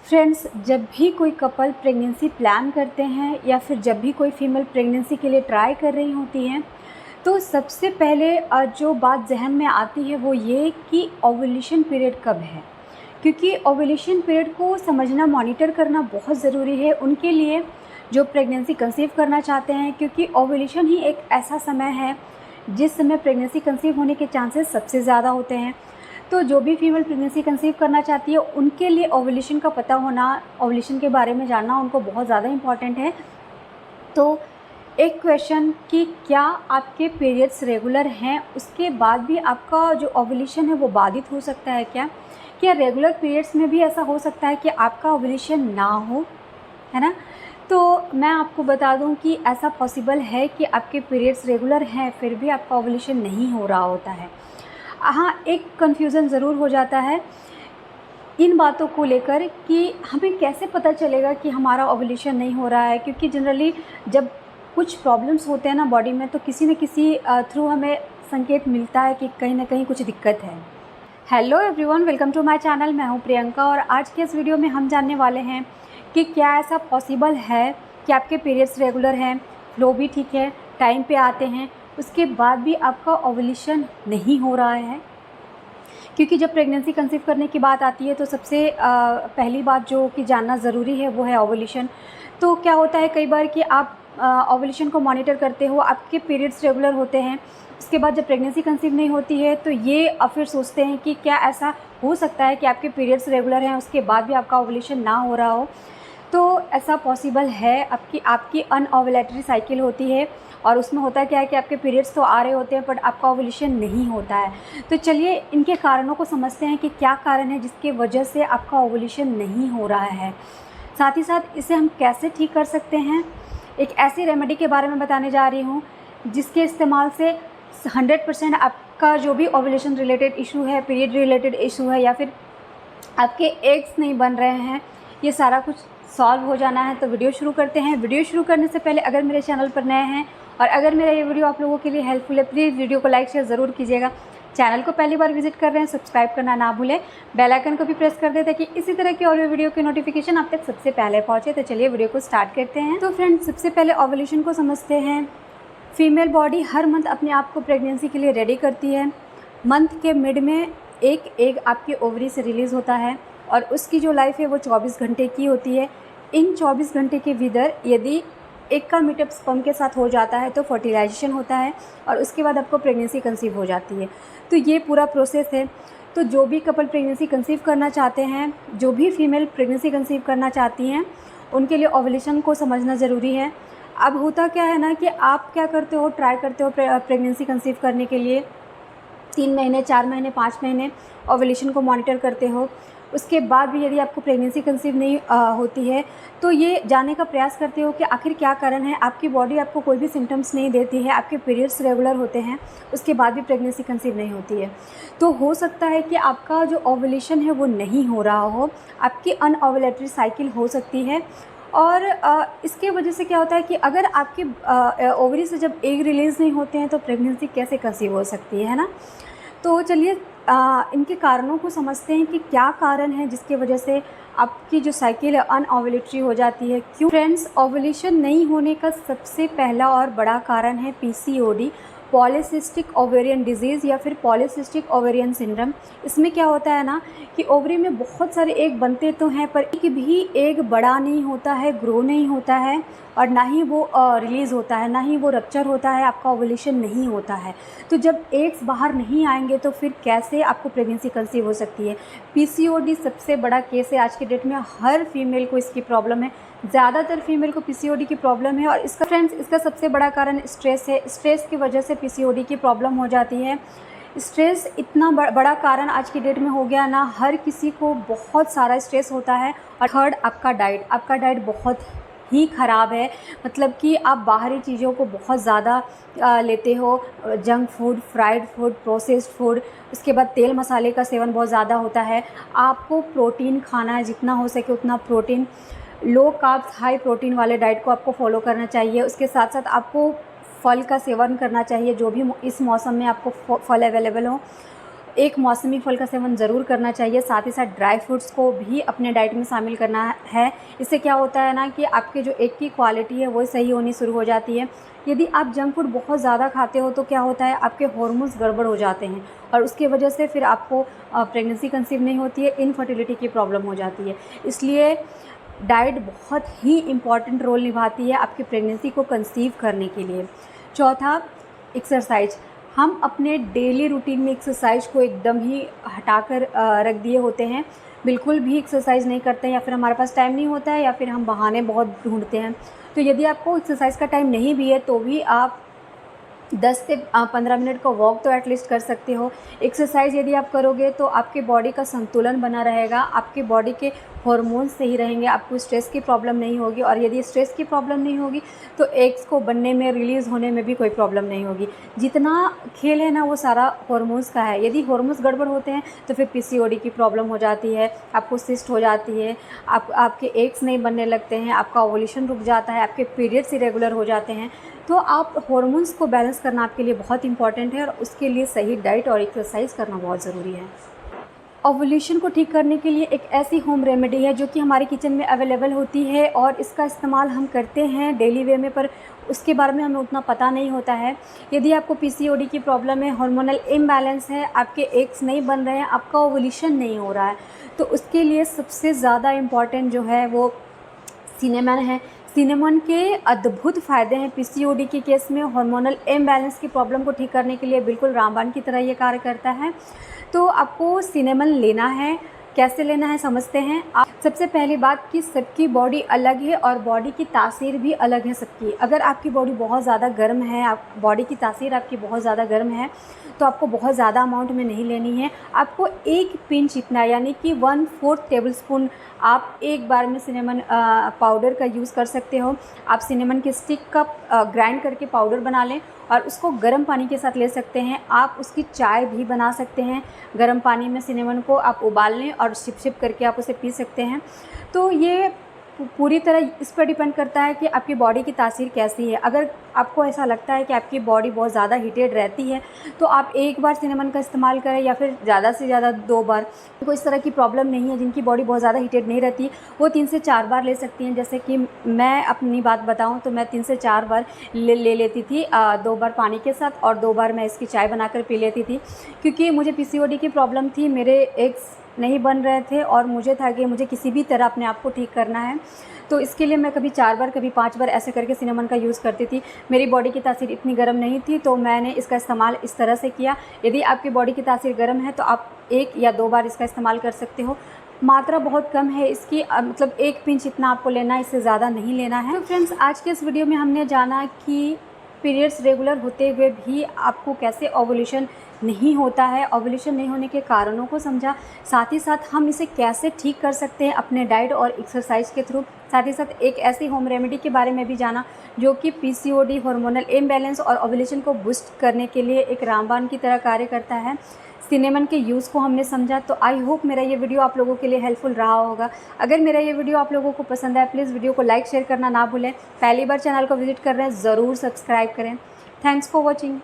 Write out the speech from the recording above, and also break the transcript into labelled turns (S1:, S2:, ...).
S1: Friends, जब भी कोई कपल प्रेगनेंसी प्लान करते हैं या फिर जब भी कोई फीमेल प्रेगनेंसी के लिए ट्राई कर रही होती हैं, तो सबसे पहले जो बात जहन में आती है वो ये कि ओव्यूलेशन पीरियड कब है। क्योंकि ओव्यूलेशन पीरियड को समझना, मॉनिटर करना बहुत ज़रूरी है उनके लिए जो प्रेगनेंसी कंसीव करना चाहते हैं। क्योंकि ओव्यूलेशन ही एक ऐसा समय है जिस समय प्रेगनेंसी कंसीव होने के चांसेस सबसे ज़्यादा होते हैं। तो जो भी फीमेल प्रेगनेंसी कंसीव करना चाहती है उनके लिए ओव्यूलेशन का पता होना, ओव्यूलेशन के बारे में जानना उनको बहुत ज़्यादा इम्पॉर्टेंट है। तो एक क्वेश्चन कि क्या आपके पीरियड्स रेगुलर हैं, उसके बाद भी आपका जो ओव्यूलेशन है वो बाधित हो सकता है क्या रेगुलर पीरियड्स में भी ऐसा हो सकता है कि आपका ओव्यूलेशन ना हो, है ना। तो मैं आपको बता दूं कि ऐसा पॉसिबल है कि आपके पीरियड्स रेगुलर हैं फिर भी आपका ओव्यूलेशन नहीं हो रहा होता है। हाँ, एक कन्फ्यूज़न ज़रूर हो जाता है इन बातों को लेकर कि हमें कैसे पता चलेगा कि हमारा ओव्यूलेशन नहीं हो रहा है। क्योंकि जनरली जब कुछ प्रॉब्लम्स होते हैं ना बॉडी में, तो किसी न किसी थ्रू हमें संकेत मिलता है कि कहीं ना कहीं कुछ दिक्कत है। Hello everyone, welcome to my channel. मैं हूँ प्रियंका और आज के इस वीडियो में हम जानने वाले हैं कि क्या ऐसा पॉसिबल है कि आपके पीरियड्स रेगुलर हैं, फ्लो भी ठीक है, टाइम पे आते हैं, उसके बाद भी आपका ओव्यूलेशन नहीं हो रहा है। क्योंकि जब प्रेगनेंसी कंसीव करने की बात आती है तो सबसे पहली बात जो कि जानना ज़रूरी है वो है ओव्यूलेशन। तो क्या होता है कई बार कि आप ओव्यूलेशन को मॉनिटर करते हो, आपके पीरियड्स रेगुलर होते हैं, उसके बाद जब प्रेगनेंसी कंसीव नहीं होती है तो ये फिर सोचते हैं कि क्या ऐसा हो सकता है कि आपके पीरियड्स रेगुलर हैं उसके बाद भी आपका ओव्यूलेशन ना हो रहा हो। तो ऐसा पॉसिबल है। आपकी अनओव्यूलेटरी साइकिल होती है और उसमें होता क्या है कि आपके पीरियड्स तो आ रहे होते हैं बट आपका ओव्यूलेशन नहीं होता है। तो चलिए इनके कारणों को समझते हैं कि क्या कारण है जिसके वजह से आपका ओव्यूलेशन नहीं हो रहा है। साथ ही साथ इसे हम कैसे ठीक कर सकते हैं, एक ऐसी रेमेडी के बारे में बताने जा रही हूँ जिसके इस्तेमाल से 100% आपका जो भी ओव्यूलेशन रिलेटेड इशू है, पीरियड रिलेटेड इशू है या फिर आपके एग्स नहीं बन रहे हैं, ये सारा कुछ सॉल्व हो जाना है। तो वीडियो शुरू करते हैं। वीडियो शुरू करने से पहले अगर मेरे चैनल पर नए हैं और अगर मेरा ये वीडियो आप लोगों के लिए हेल्पफुल है, प्लीज़ वीडियो को लाइक शेयर ज़रूर कीजिएगा। चैनल को पहली बार विजिट कर रहे हैं, सब्सक्राइब करना ना भूलें, बेल आइकन को भी प्रेस कर दें ताकि इसी तरह की और वीडियो की नोटिफिकेशन आप तक सबसे पहले पहुँचे। तो चलिए वीडियो को स्टार्ट करते हैं। तो फ्रेंड्स, सबसे पहले ओव्यूलेशन को समझते हैं। फीमेल बॉडी हर मंथ अपने आप को प्रेगनेंसी के लिए रेडी करती है। मंथ के मिड में एक एग आपके ओवरी से रिलीज़ होता है और उसकी जो लाइफ है वो 24 घंटे की होती है। इन 24 घंटे के भीतर यदि एक का मीटअप स्पर्म के साथ हो जाता है तो फर्टिलाइजेशन होता है और उसके बाद आपको प्रेगनेंसी कंसीव हो जाती है। तो ये पूरा प्रोसेस है। तो जो भी कपल प्रेगनेंसी कंसीव करना चाहते हैं, जो भी फीमेल प्रेगनेंसी कंसीव करना चाहती हैं, उनके लिए ओव्यूलेशन को समझना ज़रूरी है। अब होता क्या है ना कि आप क्या करते हो, ट्राई करते हो प्रेगनेंसी कंसीव करने के लिए 3 महीने, 4 महीने, 5 महीने ओव्यूलेशन को मॉनिटर करते हो। उसके बाद भी यदि आपको प्रेगनेंसी कंसीव नहीं होती है तो ये जानने का प्रयास करते हो कि आखिर क्या कारण है। आपकी बॉडी आपको कोई भी सिम्टम्स नहीं देती है, आपके पीरियड्स रेगुलर होते हैं, उसके बाद भी प्रेगनेंसी कंसीव नहीं होती है। तो हो सकता है कि आपका जो ओव्यूलेशन है वो नहीं हो रहा हो, आपकी अनओव्यूलेटरी साइकिल हो सकती है। और इसके वजह से क्या होता है कि अगर आपके ओवरी से जब एग रिलीज़ नहीं होते हैं तो प्रेगनेंसी कैसे कंसीव हो सकती है ना। तो चलिए इनके कारणों को समझते हैं कि क्या कारण है जिसकी वजह से आपकी जो साइकिल है अनओव्यूलेटरी हो जाती है। क्यों फ्रेंड्स, ओव्यूलेशन नहीं होने का सबसे पहला और बड़ा कारण है पीसीओडी, पॉलीसिस्टिक ओवेरियन डिजीज़ या फिर पॉलीसिस्टिक ओवेरियन सिंड्रोम। इसमें क्या होता है ना कि ओवरी में बहुत सारे एग बनते तो हैं पर एक भी एग बड़ा नहीं होता है, ग्रो नहीं होता है और ना ही वो रिलीज़ होता है, ना ही वो रप्चर होता है, आपका ओव्यूलेशन नहीं होता है। तो जब एग्स बाहर नहीं आएंगे तो फिर कैसे आपको प्रेगनेंसी कंसीव हो सकती है। पीसीओडी सबसे बड़ा केस है आज के डेट में, हर फीमेल को इसकी प्रॉब्लम है, ज़्यादातर फीमेल को पीसीओडी की प्रॉब्लम है। और इसका सबसे बड़ा कारण स्ट्रेस है। स्ट्रेस की वजह से पीसीओडी की प्रॉब्लम हो जाती है। स्ट्रेस इतना बड़ा कारण आज की डेट में हो गया ना, हर किसी को बहुत सारा स्ट्रेस होता है। और थर्ड, आपका डाइट बहुत ही ख़राब है। मतलब कि आप बाहरी चीज़ों को बहुत ज़्यादा लेते हो, junk food, fried food, processed food, उसके बाद तेल मसाले का सेवन बहुत ज़्यादा होता है। आपको प्रोटीन खाना है, जितना हो सके उतना protein, low carbs high protein वाले डाइट को आपको फॉलो करना चाहिए। उसके साथ साथ आपको फल का सेवन करना चाहिए, जो भी इस मौसम में आपको फल अवेलेबल हो। एक मौसमी फल का सेवन ज़रूर करना चाहिए। साथ ही साथ ड्राई फ्रूट्स को भी अपने डाइट में शामिल करना है। इससे क्या होता है ना कि आपके जो एग की क्वालिटी है वो सही होनी शुरू हो जाती है। यदि आप जंक फूड बहुत ज़्यादा खाते हो तो क्या होता है, आपके हार्मोन्स गड़बड़ हो जाते हैं और उसकी वजह से फिर आपको प्रेगनेंसी कंसीव नहीं होती है, इनफर्टिलिटी की प्रॉब्लम हो जाती है। इसलिए डाइट बहुत ही इम्पॉर्टेंट रोल निभाती है आपकी प्रेगनेंसी को कंसीव करने के लिए। चौथा, एक्सरसाइज। हम अपने डेली रूटीन में एक्सरसाइज को एकदम ही हटाकर रख दिए होते हैं, बिल्कुल भी एक्सरसाइज नहीं करते हैं, या फिर हमारे पास टाइम नहीं होता है, या फिर हम बहाने बहुत ढूंढते हैं। तो यदि आपको एक्सरसाइज का टाइम नहीं भी है तो भी आप 10 से 15 मिनट का वॉक तो एटलीस्ट कर सकते हो। एक्सरसाइज यदि आप करोगे तो आपके बॉडी का संतुलन बना रहेगा, आपके बॉडी के हार्मोन्स सही रहेंगे, आपको स्ट्रेस की प्रॉब्लम नहीं होगी, और यदि स्ट्रेस की प्रॉब्लम नहीं होगी तो एग्स को बनने में, रिलीज़ होने में भी कोई प्रॉब्लम नहीं होगी। जितना खेल है ना वो सारा हार्मोन्स का है। यदि हार्मोन्स गड़बड़ होते हैं तो फिर पीसीओडी की प्रॉब्लम हो जाती है, आपको सिस्ट हो जाती है, आपके एग्स नहीं बनने लगते हैं, आपका ओवुलेशन रुक जाता है, आपके पीरियड्स इरेगुलर हो जाते हैं। तो आप हार्मोन्स को बैलेंस करना आपके लिए बहुत इंपॉर्टेंट है, और उसके लिए सही डाइट और एक्सरसाइज करना बहुत ज़रूरी है। ओवुलेशन को ठीक करने के लिए एक ऐसी होम रेमेडी है जो कि हमारे किचन में अवेलेबल होती है, और इसका इस्तेमाल हम करते हैं डेली वे में, पर उसके बारे में हमें उतना पता नहीं होता है। यदि आपको पीसीओडी की प्रॉब्लम है, हार्मोनल इम्बैलेंस है, आपके एग्स नहीं बन रहे हैं, आपका ओवुलेशन नहीं हो रहा है, तो उसके लिए सबसे ज़्यादा इम्पॉर्टेंट जो है वो सिनेमन है। सिनेमन के अद्भुत फ़ायदे हैं पीसीओडी के केस में। हार्मोनल इम्बैलेंस की प्रॉब्लम को ठीक करने के लिए बिल्कुल रामबाण की तरह ये कार्य करता है। तो आपको सिनेमन लेना है, कैसे लेना है समझते हैं। आप सबसे पहली बात कि सबकी बॉडी अलग है और बॉडी की तासीर भी अलग है सबकी। अगर आपकी बॉडी बहुत ज़्यादा गर्म है, आप बॉडी की तासीर आपकी बहुत ज़्यादा गर्म है, तो आपको बहुत ज़्यादा अमाउंट में नहीं लेनी है। आपको एक पिंच इतना, यानी कि 1/4 टेबलस्पून आप एक बार में सिनेमन पाउडर का यूज़ कर सकते हो। आप सिनेमन की स्टिक का ग्राइंड करके पाउडर बना लें और उसको गर्म पानी के साथ ले सकते हैं। आप उसकी चाय भी बना सकते हैं। गर्म पानी में सिनेमन को आप उबाल लें और शिप करके आप उसे पी सकते हैं। तो ये पूरी तरह इस पर डिपेंड करता है कि आपकी बॉडी की तासीर कैसी है। अगर आपको ऐसा लगता है कि आपकी बॉडी बहुत ज़्यादा हीटेड रहती है तो आप एक बार सिनेमन का इस्तेमाल करें, या फिर ज़्यादा से ज़्यादा 2 बार। कोई इस तरह की प्रॉब्लम नहीं है, जिनकी बॉडी बहुत ज़्यादा हीटेड नहीं रहती वो 3 से 4 बार ले सकती हैं। जैसे कि मैं अपनी बात बताऊँ तो मैं 3 से 4 बार ले लेती थी, 2 बार पानी के साथ और 2 बार मैं इसकी चाय बनाकर पी लेती थी। क्योंकि मुझे पीसीओडी की प्रॉब्लम थी, मेरे एग्स नहीं बन रहे थे और मुझे था कि मुझे किसी भी तरह अपने आप को ठीक करना है। तो इसके लिए मैं कभी 4 बार कभी 5 बार ऐसे करके सिनेमन का यूज़ करती थी। मेरी बॉडी की तासीर इतनी गर्म नहीं थी तो मैंने इसका इस्तेमाल इस तरह से किया। यदि आपकी बॉडी की तासीर गर्म है तो आप 1 या 2 बार इसका इस्तेमाल कर सकते हो। मात्रा बहुत कम है इसकी, मतलब 1 पिंच इतना आपको लेना है, इससे ज़्यादा नहीं लेना है। तो फ्रेंड्स, आज के इस वीडियो में हमने जाना कि पीरियड्स रेगुलर होते हुए भी आपको कैसे ओवुलेशन नहीं होता है, ओवुलेशन नहीं होने के कारणों को समझा, साथ ही साथ हम इसे कैसे ठीक कर सकते हैं अपने डाइट और एक्सरसाइज के थ्रू। साथ ही साथ एक ऐसी होम रेमेडी के बारे में भी जाना जो कि पीसीओडी, हार्मोनल इम्बैलेंस और ओवुलेशन को बूस्ट करने के लिए एक रामबाण की तरह कार्य करता है। सिनेमन के यूज़ को हमने समझा। तो आई होप मेरा ये वीडियो आप लोगों के लिए हेल्पफुल रहा होगा। अगर मेरा ये वीडियो आप लोगों को पसंद आए प्लीज़ वीडियो को लाइक शेयर करना ना भूलें। पहली बार चैनल को विजिट कर रहे हैं ज़रूर सब्सक्राइब करें। Thanks for watching.